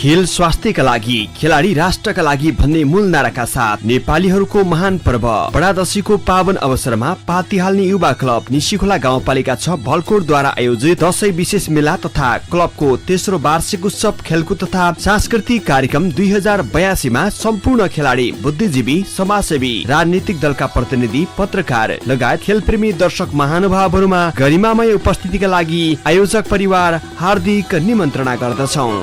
खेल स्वास्थ्यका लागि, खेलाडी राष्ट्रका लागि भन्ने मूल नाराका साथ नेपालीहरूको महान पर्व बडा दशैंको पावन अवसरमा पाती हाल्ने युवा क्लब निशिखोला गाउँपालिका 6 भलकोटद्वारा आयोजित दशैं विशेष मेला तथा क्लबको तेस्रो वार्षिक उत्सव खेलकुद तथा सांस्कृतिक कार्यक्रम 2082 मा सम्पूर्ण खेलाडी, बुद्धिजीवी, समाजसेवी, राजनीतिक दलका प्रतिनिधि, पत्रकार लगायत खेलप्रेमी दर्शक महानुभावहरूमा गरिमामय उपस्थितिका लागि आयोजक परिवार हार्दिक निमन्त्रणा गर्दछौं।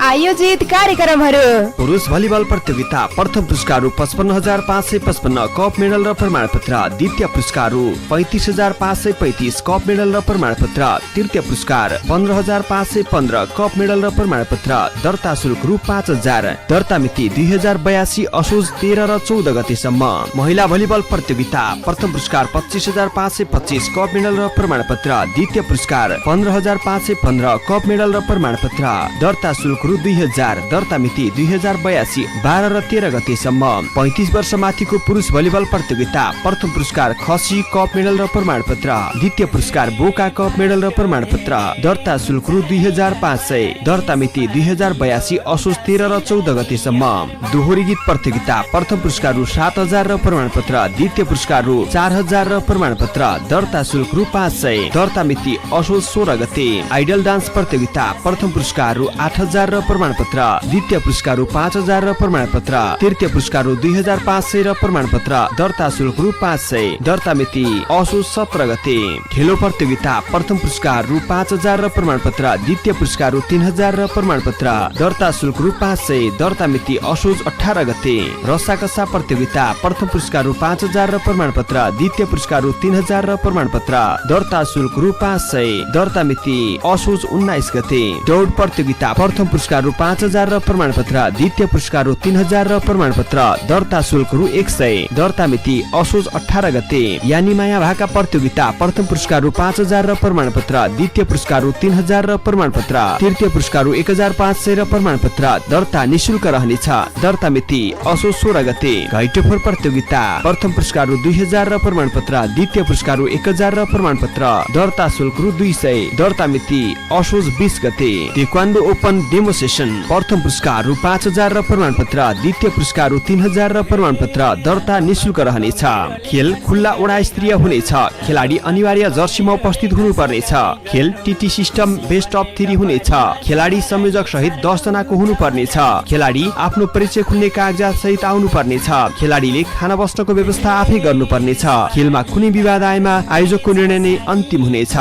आयोजित कार्यक्रमहरू: पुरुष भलिबल प्रतियोगिता प्रथम पुरस्कार रु 55,555 कप मेडल र प्रमाणपत्र, द्वितीय पुरस्कार रु 35,535 कप मेडल र प्रमाणपत्र, तृतीय पुरस्कार 15,515 कप मेडल र प्रमाणपत्र, दर्ता शुल्क रु 5,000, दर्ता मिति 2082 असोज 13 र 14 गतेसम्म। महिला भलिबल प्रतियोगिता प्रथम पुरस्कार 25,525 कप मेडल र प्रमाणपत्र, द्वितीय पुरस्कार 15,515 कप मेडल र प्रमाणपत्र, दर्ता शुल्क रु 2000, दर्ता मिति 2082 12 र 13 गतेसम्म। 35 वर्ष माथिको पुरुष भलिबल प्रतियोगिता प्रथम पुरस्कार खसी कप मेडल र प्रमाणपत्र, द्वितीय पुरस्कार बोका कप मेडल र प्रमाणपत्र, दर्ता शुल्क रु 2500, दर्ता मिति 2082 असोज 13 र 14 गतेसम्म। दोहोरी गीत प्रतियोगिता प्रथम पुरस्कार रु 7,000 र प्रमाणपत्र, द्वितीय पुरस्कार रु 4,000 र प्रमाणपत्र, दर्ता शुल्क रु 500, दर्ता मिति असोज 16 गते। आइडल डान्स प्रतियोगिता प्रथम पुरस्कार रु 8,000 र प्रमाणपत्र, द्वितीय पुरस्कार रु 5,000 र प्रमाणपत्र, तृतीय पुरस्कार रु 2,500 र प्रमाणपत्र, दर्ता शुल्क रु 500, दर्ता मिति असोज 17 गते। ठेलो प्रतियोगिता प्रथम पुरस्कार रु 5,000 र प्रमाणपत्र, द्वितीय पुरस्कार रु 3,000 र प्रमाणपत्र, दर्ता शुल्क रु 500, दर्ता मिति असोज 18 गते। रस्साकस्सा प्रतियोगिता प्रथम पुरस्कार रु 5,000 र प्रमाणपत्र, द्वितीय पुरस्कार रु 3,000 र प्रमाणपत्र, दर्ता शुल्क रु 500, दर्ता मिति असोज 19 गते। दौड प्रतियोगिता प्रथम पुरस्कार रु 5,000 र प्रमाणपत्र, द्वितीय पुरस्कार रु 3,000 र प्रमाणपत्र, दर्ता शुल्क रु 100, दर्ता मिति असोज 18 गते। यानी माया भाका प्रतियोगिता प्रथम पुरस्कार रु 5,000 र प्रमाणपत्र, द्वितीय पुरस्कार रु 3,000 र प्रमाणपत्र, तृतीय पुरस्कार रु 1,500 र प्रमाणपत्र, दर्ता निशुल्क रहनेछ, दर्ता मिति असोज 16 गते। घैटोफोर प्रतियोगिता प्रथम पुरस्कार रु 2,000 र प्रमाणपत्र, द्वितीय पुरस्कार रु 1,000 र प्रमाणपत्र, दर्ता शुल्क रु 200, दर्ता मिति असोज 20 गते। टेक्वान्डो ओपन डेमो सेसन प्रथम पुरस्कार रु 5,000 र प्रमाणपत्र, द्वितीय पुरस्कार रु 3,000 र प्रमाणपत्र, दर्ता निशुल्क रहनेछ। खेल खुल्ला ओडा स्तरीय हुनेछ, खेलाडी अनिवार्य जर्सीमा उपस्थित हुनुपर्नेछ। खेल टीटी सिस्टम बेस्ट अफ 3 हुनेछ, खेलाडी संयोजक सहित 10 जनाको हुनुपर्नेछ। खेलाडी आफ्नो परिचय खुल्ने कागजात सहित आउनुपर्नेछ। खेलाडीले खाना बस्नको व्यवस्था आफै गर्नुपर्नेछ। खेलमा कुनै विवाद आएमा आयोजकको निर्णय नै अन्तिम हुनेछ।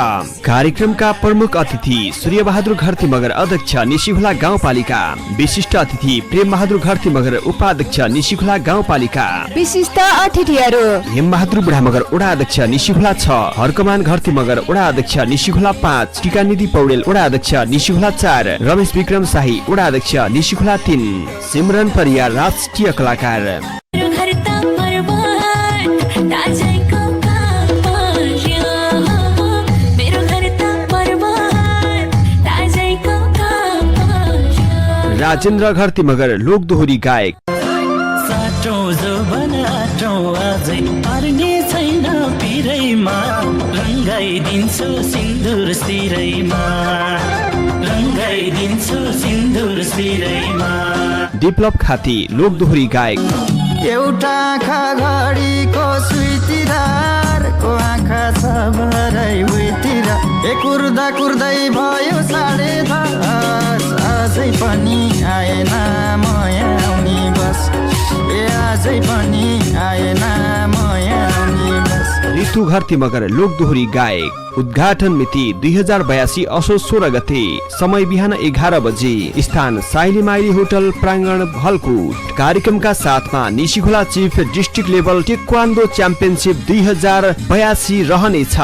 कार्यक्रमका प्रमुख अतिथि सूर्य बहादुर घरती मगर अध्यक्ष निशिखोला गाउँपालिका, विशिष्ट अतिथि प्रेम बहादुर घरती मगर उपाध्यक्ष निशिखोला गाउँपालिका। विशिष्ट अतिथिहरू: हेम बहादुर बुढा मगर वडा अध्यक्ष निशिखोला 6, हरकमान घरती मगर वडा अध्यक्ष निशिखोला 5, टीकानिधि पौडेल वडा अध्यक्ष निशिखोला 4, रमेश विक्रम शाही वडा अध्यक्ष निशिखोला 3, सिमरन परियार राष्ट्रिय कलाकार। राजेन्द्र घरती मगर लोक दोहोरी गायक। विप्लव खाती लोक दोहोरी गायक। एउटा आँखा घडीको सुईतिर, अर्को आँखा छ भरै उहीतिर, कुर्दा कुर्दै भयो 10:30, अझै पनि आएन माया आउने बस, अझै पनि आएन माया आउने बस। ऋतु घरती मगर लोक दोहोरी गायक। उद्घाटन मिति 2082 असोज 16 गते, समय बिहान 11 बजे, स्थान साइली माइली होटल प्राङ्गण भलकोट। कार्यक्रमका साथमा Nishikhola chief district level taekwondo championship 2082 रहनेछ।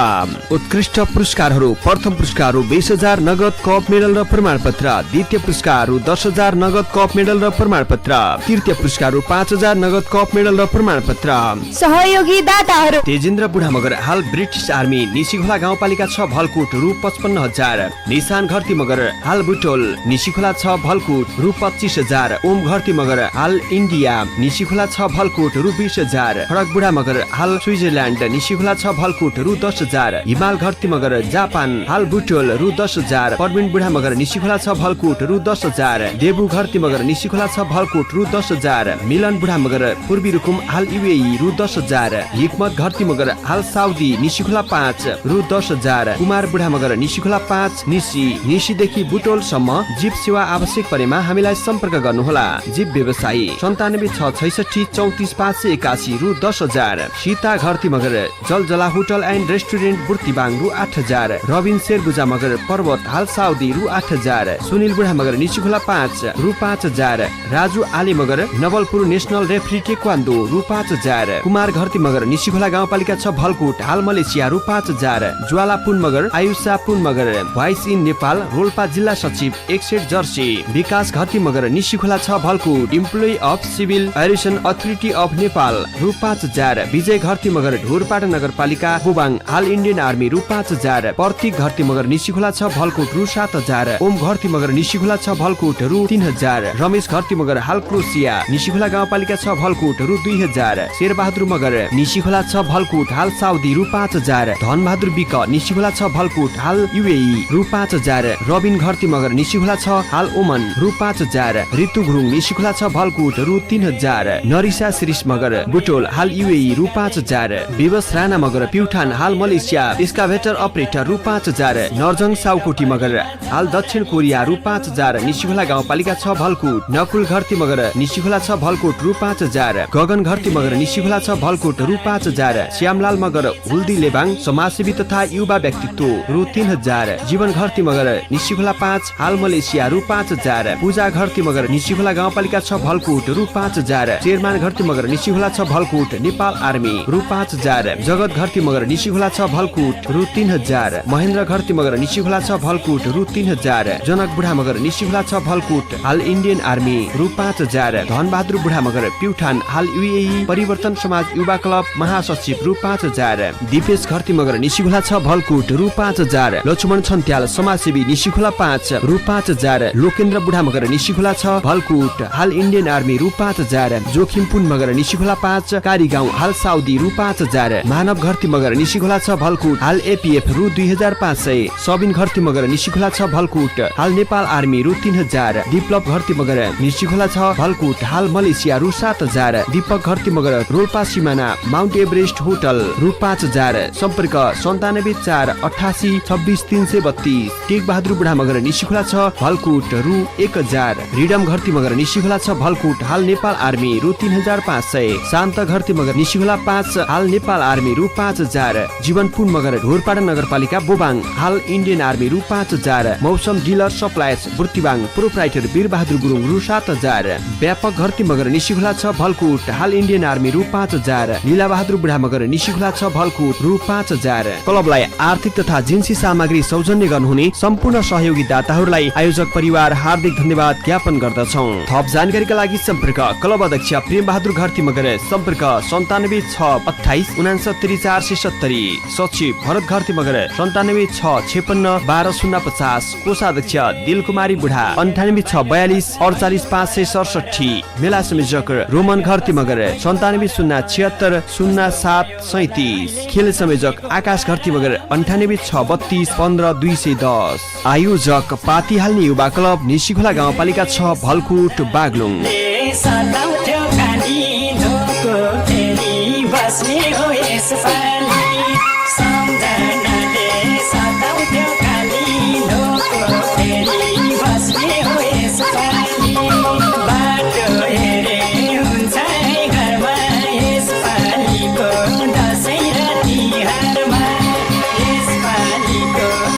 उत्कृष्ट पुरस्कारहरू: प्रथम पुरस्कार रु 20,000 नगद कप मेडल र प्रमाणपत्र, द्वितीय पुरस्कार रु 10,000 नगद कप मेडल र प्रमाणपत्र, तृतीय पुरस्कार रु 5,000 नगद कप मेडल र प्रमाणपत्र। सहयोगी दाताहरू: तेजेन्द्र बुढा मगर हाल ब्रिटिश आर्मी निशिखोला गाउँ गाउँपालिका 6 भलकुट रु 55,000। निशान घरती मगर हाल बुटोल निशीखोला 6 भलकुट रु 25,000। ओम घरती मगर हाल इन्डिया निशीखोला 6 भलकुट रु 20,000। खडक बुढा मगर हाल स्विजरल्यान्ड निशीखोला 6 भलकुट रु 10,000। हिमाल घरती मगर जापान हाल बुटोल रु 10,000। परबिन बुढा मगर निशीखोला 6 भलकुट रु 10,000। देबु घरती मगर निशीखोला 6 भलकुट रु 10,000। मिलन बुढा मगर पूर्वी रुकुम हाल युएई रु 10,000। हिकमत घरती मगर हाल साउदी निशीखोला 5 रु 10,000। कुमार बुढा मगर निशीखोला 5 निशीदेखि बुटोलसम्म जीप सेवा आवश्यक परेमा हामीलाई सम्पर्क गर्नुहोला। जीप व्यवसायी 97 6 66 34 581 रु 10,000। Sita Gharti Magar Jaljala hotel and restaurant Burtibang रु 8,000। रबिन शेरबुजा मगर पर्वत हाल साउदी रु 8,000। सुनिल बुढा मगर निशीखोला 5 रु 5,000। राजु आली Magar Nawalpur national referee taekwondo रु 5,000। कुमार घरती मगर निशीखोला गाउँपालिका 6 भलकुट हाल मलेसिया रु 5,000। ज्वाला पुन मगर आयुषा पुन मगर भोइस इन नेपाल रोल्पा जिल्ला सचिव 1 set jersey. Bikash Gharti Magar Nishikhola 6 Bhalkot employee of civil aviation authority of Nepal रु 5,000। विजय घरती मगर ढोरपाटा नगरपालिका बुबाङ हाल इन्डियन आर्मी रु 5,000। प्रतीक घरती मगर निशीखोला 6 भलकुट रु 7,000। ओम घरती मगर निशीखोला 6 भलकुट रु 3,000। रमेश घरती मगर हाल क्रोसिया निशीखोला गाउँपालिका 6 भलकुट रु 2,000। शेरबहादुर मगर निशीखोला 6 भलकुट हाल साउदी रु 5,000। धनबहादुर बिक निशीखोला 6 भलकुट हाल युएई रु 5,000। रबिन घरती मगर निशीखोला 6 हाल ओमन रु 5,000। ऋतु गुरुङ निशीखोला 6 भलकुट रु 3,000। नरिसा शिरिष मगर बुटोल हाल युएई रु 5,000। विवश राणा मगर प्युठान हाल मलेसिया एक्सकाभेटर अपरेटर रु 5,000। नर्जङ साउकोटी मगर हाल दक्षिण कोरिया रु 5,000। निशीखोला गाउँपालिका 6 भलकुट नकुल घरती मगर निशीखोला 6 भलकुट रु 5,000। गगन घरती मगर निशीखोला 6 भलकुट रु 5,000। श्यामलाल मगर हुल्दी लेबाङ समाजसेवी तथा युवा व्यक्तित्व रु 3,000। जीवन घरती मगर निशीखोला 5 हाल मलेसिया रु 5,000। पूजा घरती मगर निशीखोला गाउँपालिका 6 भलकुट रु 5,000। शेरमान घरती मगर निशीखोला 6 भलकुट नेपाल आर्मी रु 5,000। जगत घरती मगर निशीखोला 6 भलकुट रु 3,000। महेन्द्र घरती मगर निशीखोला 6 भलकुट रु 3,000। जनक बुढा मगर निशीखोला 6 भलकुट हाल इन्डियन आर्मी रु 5,000। धनबहादुर बुढा मगर प्युठान हाल युएई परिवर्तन समाज युवा क्लब महासचिव रु 5,000। दिपेश घरती मगर निशीखोला 6 भलकुट रु 5,000। लक्ष्मण छन्त्याल समाजसेवी निशीखोला 5 रु 5,000। लोकेन्द्र बुढा मगर निशीखोला 6 भलकुट हाल इन्डियन आर्मी रु 5,000। जोखिम पुन मगर निशीखोला 5 कारीगाउँ हाल साउदी रु 5,000। मानव घरती मगर निशीखोला 6 भलकुट हाल एपीएफ रु 2,500। सबिन घरती मगर निशीखोला 6 भलकुट हाल नेपाल आर्मी रु 3,000। विप्लव घरती मगर निशीखोला 6 भलकुट हाल मलेसिया रु 7,000। दीपक घरती मगर रोल्पा सिमाना माउन्ट एभरेस्ट होटल रु 5,000। सम्पर्क 97 4 88 26 332। टेक बहादुर बुढा मगर निशीखोला 6 भलकुट रु 1,000। रिडम घरती मगर निशीखोला 6 भलकुट हाल नेपाल आर्मी रु 3,500। शान्त घरती मगर निशीखोला 5 हाल नेपाल आर्मी रु 5,000। जीवन पुन मगर ढोरपाटा नगरपालिका बोबाङ हाल इन्डियन आर्मी रु 5,000। Mausam dealer suppliers Burtibang proprietor Birbahadur Gurung रु 7,000। व्यापक घरती मगर निशीखोला 6 भलकुट हाल इन्डियन आर्मी रु 5,000। लीला बहादुर बुढा मगर निशीखोला 6 भलकुट रु 5,000। क्लबलाई आर्थिक तथा जिन्सी सामग्री सौजन्य गर्नुहुने सम्पूर्ण सहयोगी दाताहरूलाई आयोजक परिवार हार्दिक धन्यवाद ज्ञापन गर्दछौँ। थप जानकारीका लागि सम्पर्क क्लब अध्यक्ष प्रेम बहादुर घरती मगर सम्पर्क 97 6 28 69 470। सचिव भरत घरती मगर 97 6 56 12 050। कोषाध्यक्ष दिलकुमारी बुढा 98 6 42 48 567। मेला संयोजक रोमन घरती मगर 97 0 76 07 37। खेल संयोजक आकाश घरती मगर 98 6 32 15 210। आयोजक पातिहाल्ने युवा क्लब निशीखोला गाउँपालिका 6 भलकुट बागलुङ।